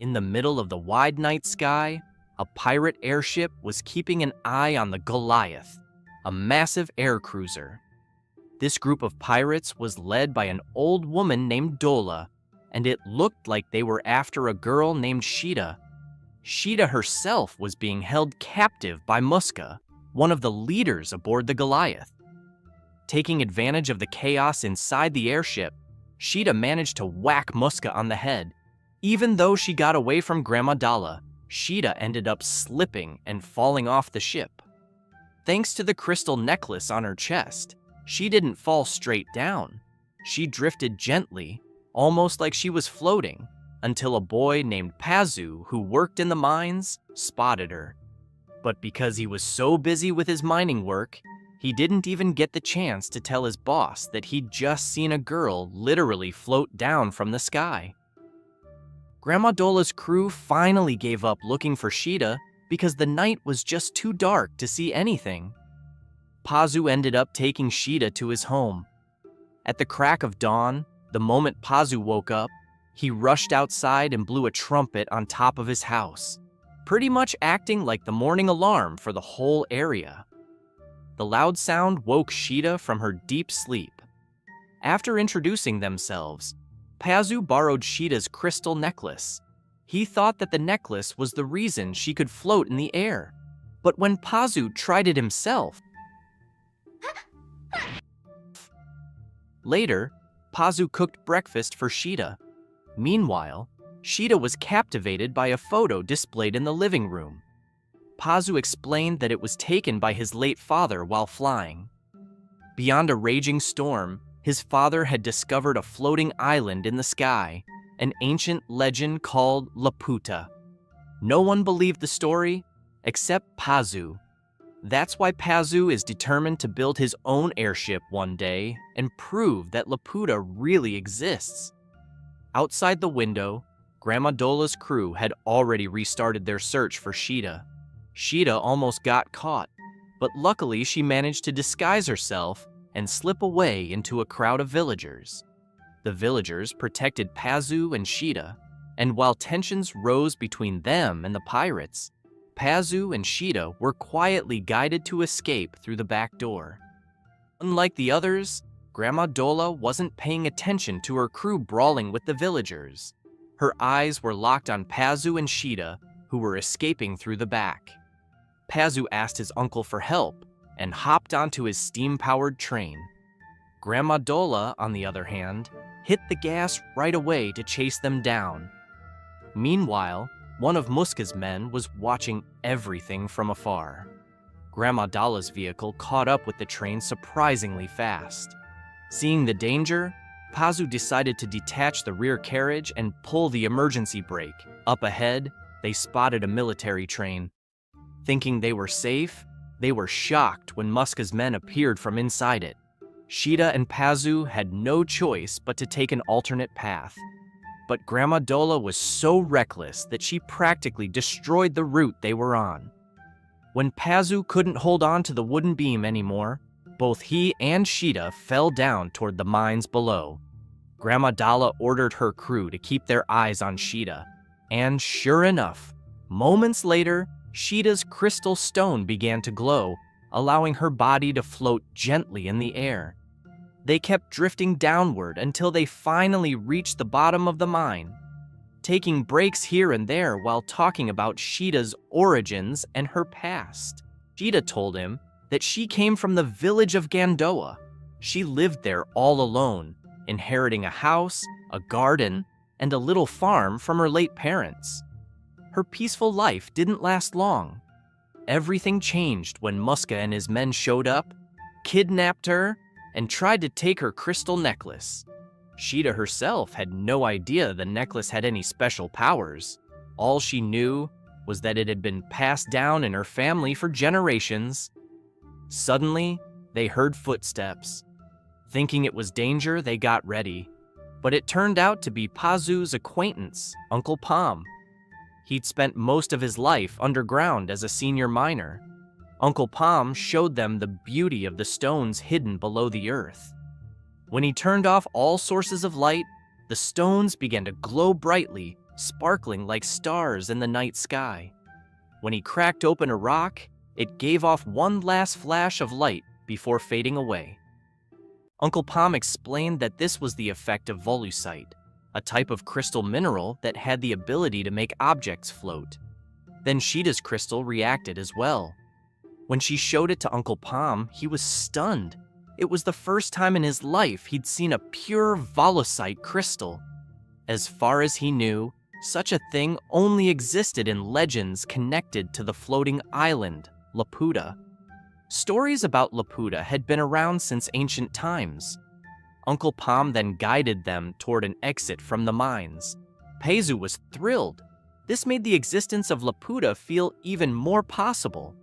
In the middle of the wide night sky, a pirate airship was keeping an eye on the Goliath, a massive air cruiser. This group of pirates was led by an old woman named Dola, and it looked like they were after a girl named Sheeta. Sheeta herself was being held captive by Muska, one of the leaders aboard the Goliath. Taking advantage of the chaos inside the airship, Sheeta managed to whack Muska on the head. Even though she got away from Grandma Dala, Sheeta ended up slipping and falling off the ship. Thanks to the crystal necklace on her chest, she didn't fall straight down. She drifted gently, almost like she was floating, until a boy named Pazu, who worked in the mines, spotted her. But because he was so busy with his mining work, he didn't even get the chance to tell his boss that he'd just seen a girl literally float down from the sky. Grandma Dola's crew finally gave up looking for Sheeta because the night was just too dark to see anything. Pazu ended up taking Sheeta to his home. At the crack of dawn, the moment Pazu woke up, he rushed outside and blew a trumpet on top of his house, pretty much acting like the morning alarm for the whole area. The loud sound woke Sheeta from her deep sleep. After introducing themselves, Pazu borrowed Sheeta's crystal necklace. He thought that the necklace was the reason she could float in the air. But when Pazu tried it himself, later, Pazu cooked breakfast for Sheeta. Meanwhile, Sheeta was captivated by a photo displayed in the living room. Pazu explained that it was taken by his late father while flying. Beyond a raging storm, his father had discovered a floating island in the sky, an ancient legend called Laputa. No one believed the story except Pazu. That's why Pazu is determined to build his own airship one day and prove that Laputa really exists. Outside the window, Grandma Dola's crew had already restarted their search for Sheeta. Sheeta almost got caught, but luckily she managed to disguise herself and slip away into a crowd of villagers. The villagers protected Pazu and Sheeta, and while tensions rose between them and the pirates, Pazu and Sheeta were quietly guided to escape through the back door. Unlike the others, Grandma Dola wasn't paying attention to her crew brawling with the villagers. Her eyes were locked on Pazu and Sheeta, who were escaping through the back. Pazu asked his uncle for help and hopped onto his steam-powered train. Grandma Dola, on the other hand, hit the gas right away to chase them down. Meanwhile, one of Muska's men was watching everything from afar. Grandma Dola's vehicle caught up with the train surprisingly fast. Seeing the danger, Pazu decided to detach the rear carriage and pull the emergency brake. Up ahead, they spotted a military train. Thinking they were safe, they were shocked when Muska's men appeared from inside it. Sheeta and Pazu had no choice but to take an alternate path. But Grandma Dola was so reckless that she practically destroyed the route they were on. When Pazu couldn't hold on to the wooden beam anymore, both he and Sheeta fell down toward the mines below. Grandma Dola ordered her crew to keep their eyes on Sheeta, and sure enough, moments later, Sheeta's crystal stone began to glow, allowing her body to float gently in the air. They kept drifting downward until they finally reached the bottom of the mine, taking breaks here and there while talking about Sheeta's origins and her past. Sheeta told him that she came from the village of Gandoa. She lived there all alone, inheriting a house, a garden, and a little farm from her late parents. Her peaceful life didn't last long. Everything changed when Muska and his men showed up, kidnapped her, and tried to take her crystal necklace. Sheeta herself had no idea the necklace had any special powers. All she knew was that it had been passed down in her family for generations. Suddenly, they heard footsteps. Thinking it was danger, they got ready. But it turned out to be Pazu's acquaintance, Uncle Pom. He'd spent most of his life underground as a senior miner. Uncle Pom showed them the beauty of the stones hidden below the earth. When he turned off all sources of light, the stones began to glow brightly, sparkling like stars in the night sky. When he cracked open a rock, it gave off one last flash of light before fading away. Uncle Pom explained that this was the effect of volucite, a type of crystal mineral that had the ability to make objects float. Then Sheeta's crystal reacted as well. When she showed it to Uncle Pom, he was stunned. It was the first time in his life he'd seen a pure volucite crystal. As far as he knew, such a thing only existed in legends connected to the floating island, Laputa. Stories about Laputa had been around since ancient times. Uncle Pom then guided them toward an exit from the mines. Pazu was thrilled. This made the existence of Laputa feel even more possible.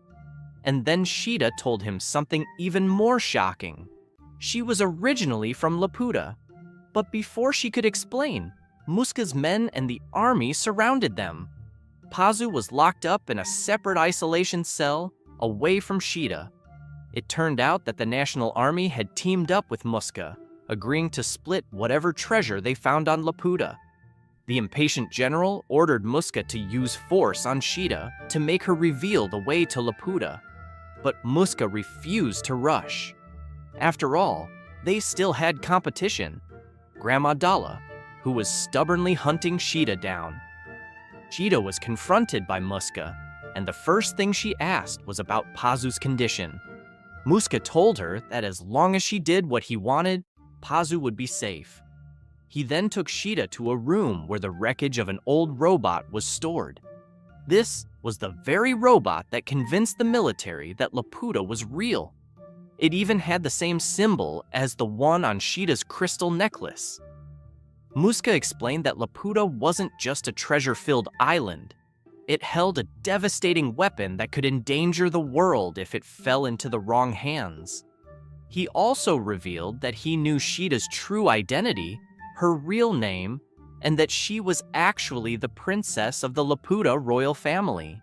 And then Sheeta told him something even more shocking. She was originally from Laputa, but before she could explain, Muska's men and the army surrounded them. Pazu was locked up in a separate isolation cell away from Sheeta. It turned out that the National Army had teamed up with Muska, agreeing to split whatever treasure they found on Laputa. The impatient general ordered Muska to use force on Sheeta to make her reveal the way to Laputa. But Muska refused to rush. After all, they still had competition. Grandma Dalla, who was stubbornly hunting Sheeta down. Sheeta was confronted by Muska, and the first thing she asked was about Pazu's condition. Muska told her that as long as she did what he wanted, Pazu would be safe. He then took Sheeta to a room where the wreckage of an old robot was stored. This was the very robot that convinced the military that Laputa was real. It even had the same symbol as the one on Sheeta's crystal necklace. Muska explained that Laputa wasn't just a treasure-filled island. It held a devastating weapon that could endanger the world if it fell into the wrong hands. He also revealed that he knew Sheeta's true identity, her real name, and that she was actually the princess of the Laputa royal family.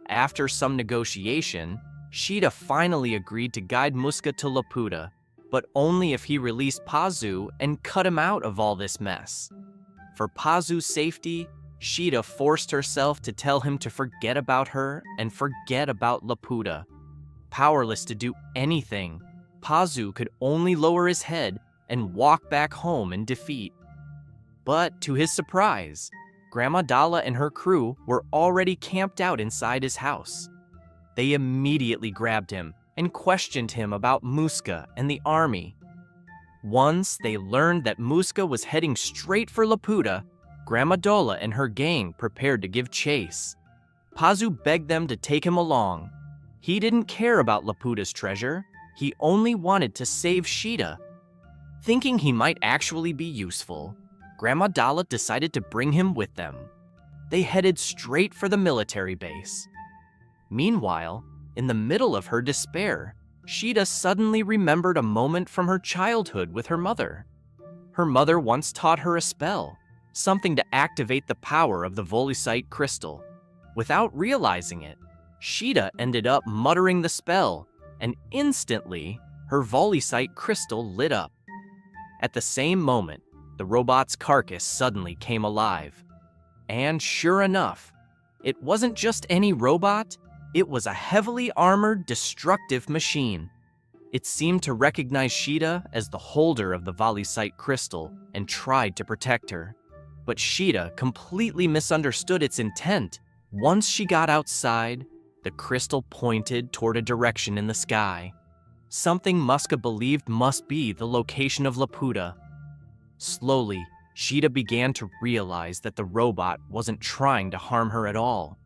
After some negotiation, Sheeta finally agreed to guide Muska to Laputa, but only if he released Pazu and cut him out of all this mess. For Pazu's safety, Sheeta forced herself to tell him to forget about her and forget about Laputa. Powerless to do anything, Pazu could only lower his head and walk back home in defeat. But to his surprise, Grandma Dalla and her crew were already camped out inside his house. They immediately grabbed him and questioned him about Muska and the army. Once they learned that Muska was heading straight for Laputa, Grandma Dalla and her gang prepared to give chase. Pazu begged them to take him along. He didn't care about Laputa's treasure. He only wanted to save Sheeta. Thinking he might actually be useful, Grandma Dalla decided to bring him with them. They headed straight for the military base. Meanwhile, in the middle of her despair, Sheeta suddenly remembered a moment from her childhood with her mother. Her mother once taught her a spell, something to activate the power of the volucite crystal. Without realizing it, Sheeta ended up muttering the spell, and instantly, her volucite crystal lit up. At the same moment, the robot's carcass suddenly came alive. And sure enough, it wasn't just any robot, it was a heavily armored, destructive machine. It seemed to recognize Sheeta as the holder of the volucite crystal and tried to protect her. But Sheeta completely misunderstood its intent. Once she got outside, the crystal pointed toward a direction in the sky. Something Muska believed must be the location of Laputa. Slowly, Sheeta began to realize that the robot wasn't trying to harm her at all.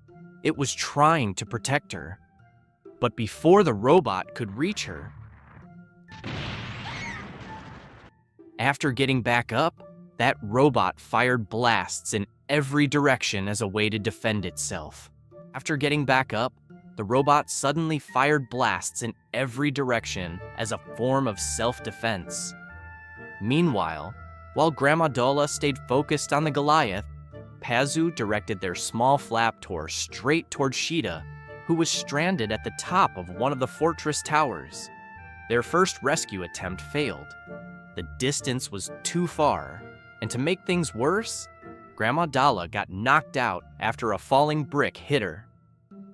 It was trying to protect her. But before the robot could reach her, after getting back up, that robot fired blasts in every direction as a way to defend itself. After getting back up, the robot suddenly fired blasts in every direction as a form of self-defense. Meanwhile, while Grandma Dalla stayed focused on the Goliath, Pazu directed their small flap tour straight toward Sheeta, who was stranded at the top of one of the fortress towers. Their first rescue attempt failed. The distance was too far, and to make things worse, Grandma Dala got knocked out after a falling brick hit her.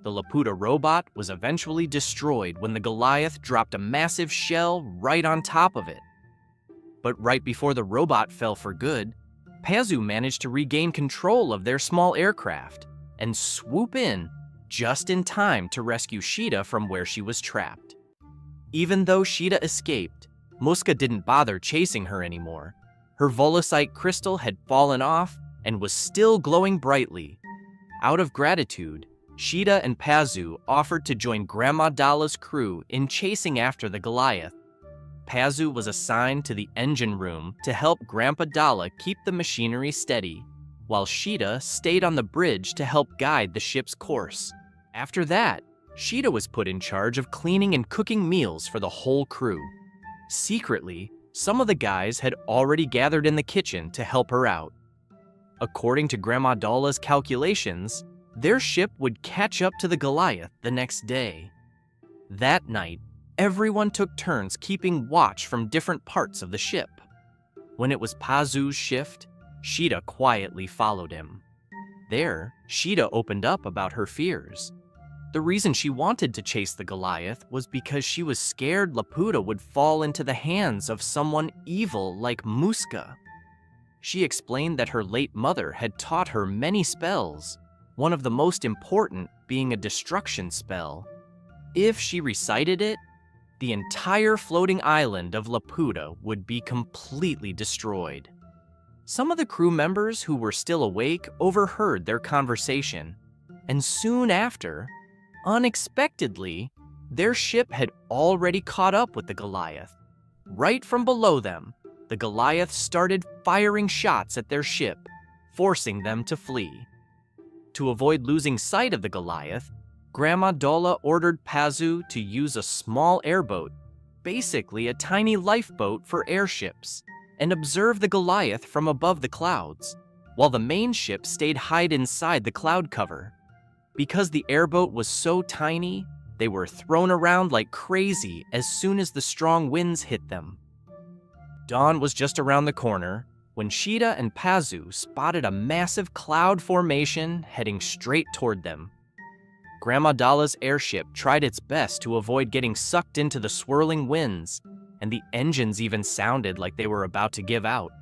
The Laputa robot was eventually destroyed when the Goliath dropped a massive shell right on top of it. But right before the robot fell for good, Pazu managed to regain control of their small aircraft and swoop in just in time to rescue Sheeta from where she was trapped. Even though Sheeta escaped, Muska didn't bother chasing her anymore. Her volusite crystal had fallen off and was still glowing brightly. Out of gratitude, Sheeta and Pazu offered to join Grandma Dala's crew in chasing after the Goliath. Pazu was assigned to the engine room to help Grandpa Dala keep the machinery steady, while Sheeta stayed on the bridge to help guide the ship's course. After that, Sheeta was put in charge of cleaning and cooking meals for the whole crew. Secretly, some of the guys had already gathered in the kitchen to help her out. According to Grandma Dala's calculations, their ship would catch up to the Goliath the next day. That night, everyone took turns keeping watch from different parts of the ship. When it was Pazu's shift, Sheeta quietly followed him. There, Sheeta opened up about her fears. The reason she wanted to chase the Goliath was because she was scared Laputa would fall into the hands of someone evil like Muska. She explained that her late mother had taught her many spells, one of the most important being a destruction spell. If she recited it, the entire floating island of Laputa would be completely destroyed. Some of the crew members who were still awake overheard their conversation, and soon after, unexpectedly, their ship had already caught up with the Goliath. Right from below them, the Goliath started firing shots at their ship, forcing them to flee. To avoid losing sight of the Goliath, Grandma Dala ordered Pazu to use a small airboat, basically a tiny lifeboat for airships, and observe the Goliath from above the clouds, while the main ship stayed hid inside the cloud cover. Because the airboat was so tiny, they were thrown around like crazy as soon as the strong winds hit them. Dawn was just around the corner when Sheeta and Pazu spotted a massive cloud formation heading straight toward them. Grandma Dala's airship tried its best to avoid getting sucked into the swirling winds, and the engines even sounded like they were about to give out.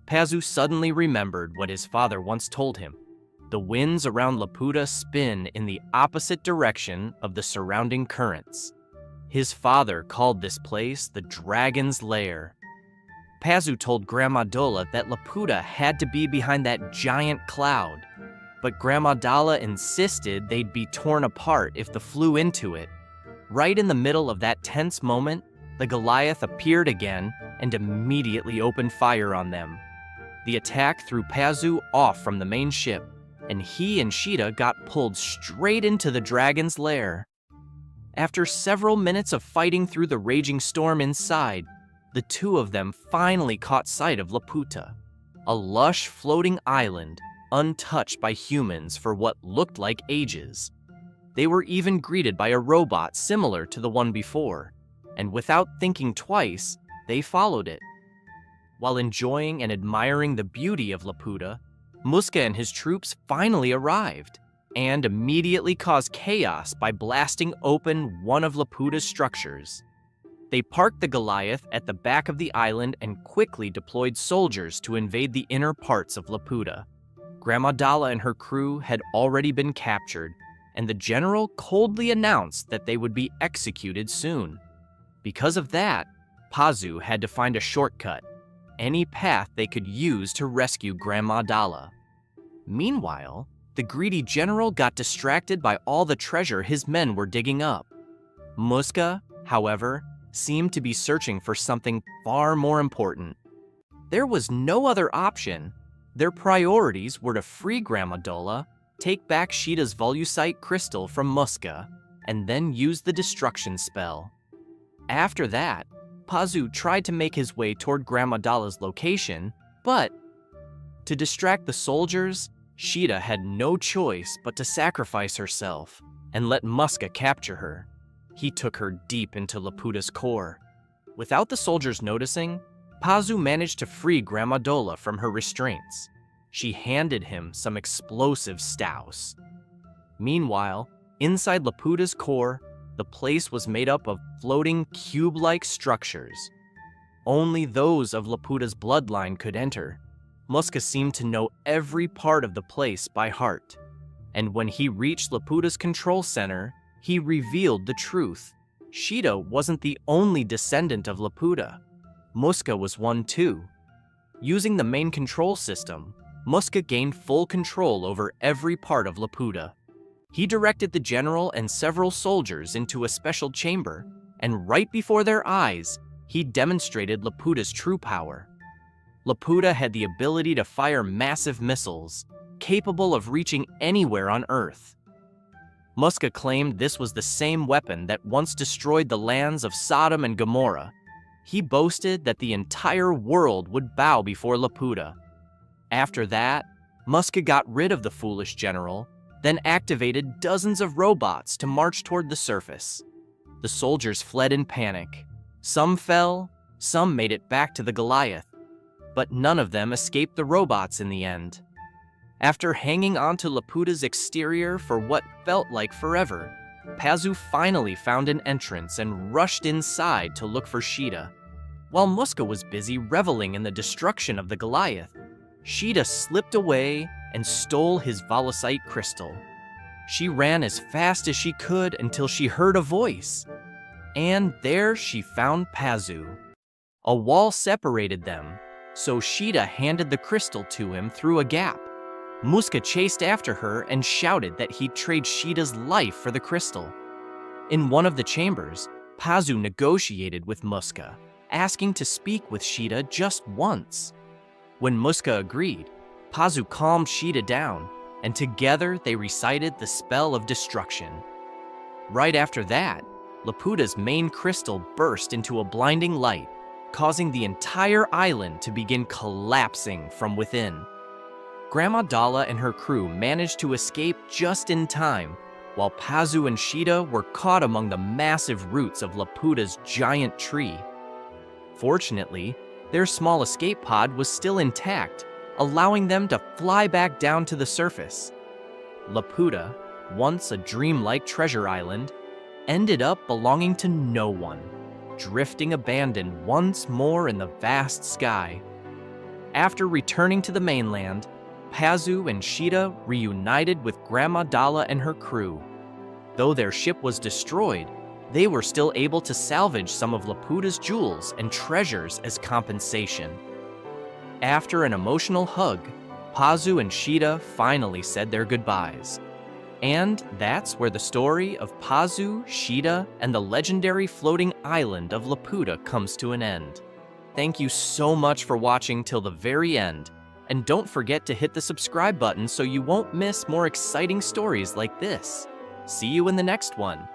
Pazu suddenly remembered what his father once told him. The winds around Laputa spin in the opposite direction of the surrounding currents. His father called this place the Dragon's Lair. Pazu told Grandma Dala that Laputa had to be behind that giant cloud, but Grandma Dala insisted they'd be torn apart if they flew into it. Right in the middle of that tense moment, the Goliath appeared again and immediately opened fire on them. The attack threw Pazu off from the main ship, and he and Sheeta got pulled straight into the dragon's lair. After several minutes of fighting through the raging storm inside, the two of them finally caught sight of Laputa, a lush floating island untouched by humans for what looked like ages. They were even greeted by a robot similar to the one before, and without thinking twice, they followed it. While enjoying and admiring the beauty of Laputa, Muska and his troops finally arrived, and immediately caused chaos by blasting open one of Laputa's structures. They parked the Goliath at the back of the island and quickly deployed soldiers to invade the inner parts of Laputa. Grandma Dala and her crew had already been captured, and the general coldly announced that they would be executed soon. Because of that, Pazu had to find a shortcut, any path they could use to rescue Grandma Dala. Meanwhile, the greedy general got distracted by all the treasure his men were digging up. Muska, however, seemed to be searching for something far more important. There was no other option. Their priorities were to free Grandma Dala, take back Sheeta's volusite crystal from Muska, and then use the destruction spell. After that, Pazu tried to make his way toward Grandma Dala's location, but to distract the soldiers, Sheeta had no choice but to sacrifice herself and let Muska capture her. He took her deep into Laputa's core. Without the soldiers noticing, Pazu managed to free Grandma Dala from her restraints. She handed him some explosive stouse. Meanwhile, inside Laputa's core, the place was made up of floating cube-like structures. Only those of Laputa's bloodline could enter. Muska seemed to know every part of the place by heart. And when he reached Laputa's control center, he revealed the truth. Sheeta wasn't the only descendant of Laputa. Muska was one too. Using the main control system, Muska gained full control over every part of Laputa. He directed the general and several soldiers into a special chamber, and right before their eyes, he demonstrated Laputa's true power. Laputa had the ability to fire massive missiles, capable of reaching anywhere on Earth. Muska claimed this was the same weapon that once destroyed the lands of Sodom and Gomorrah. He boasted that the entire world would bow before Laputa. After that, Muska got rid of the foolish general, then activated dozens of robots to march toward the surface. The soldiers fled in panic. Some fell, some made it back to the Goliath, but none of them escaped the robots in the end. After hanging onto Laputa's exterior for what felt like forever, Pazu finally found an entrance and rushed inside to look for Sheeta. While Muska was busy reveling in the destruction of the Goliath, Sheeta slipped away and stole his volocite crystal. She ran as fast as she could until she heard a voice, and there she found Pazu. A wall separated them, so Sheeta handed the crystal to him through a gap. Muska chased after her and shouted that he'd trade Sheeta's life for the crystal. In one of the chambers, Pazu negotiated with Muska, asking to speak with Sheeta just once. When Muska agreed, Pazu calmed Sheeta down, and together they recited the spell of destruction. Right after that, Laputa's main crystal burst into a blinding light, causing the entire island to begin collapsing from within. Grandma Dala and her crew managed to escape just in time, while Pazu and Sheeta were caught among the massive roots of Laputa's giant tree. Fortunately, their small escape pod was still intact, allowing them to fly back down to the surface. Laputa, once a dreamlike treasure island, ended up belonging to no one, drifting abandoned once more in the vast sky. After returning to the mainland, Pazu and Sheeta reunited with Grandma Dala and her crew. Though their ship was destroyed, they were still able to salvage some of Laputa's jewels and treasures as compensation. After an emotional hug, Pazu and Sheeta finally said their goodbyes. And that's where the story of Pazu, Sheeta, and the legendary floating island of Laputa comes to an end. Thank you so much for watching till the very end, and don't forget to hit the subscribe button so you won't miss more exciting stories like this. See you in the next one.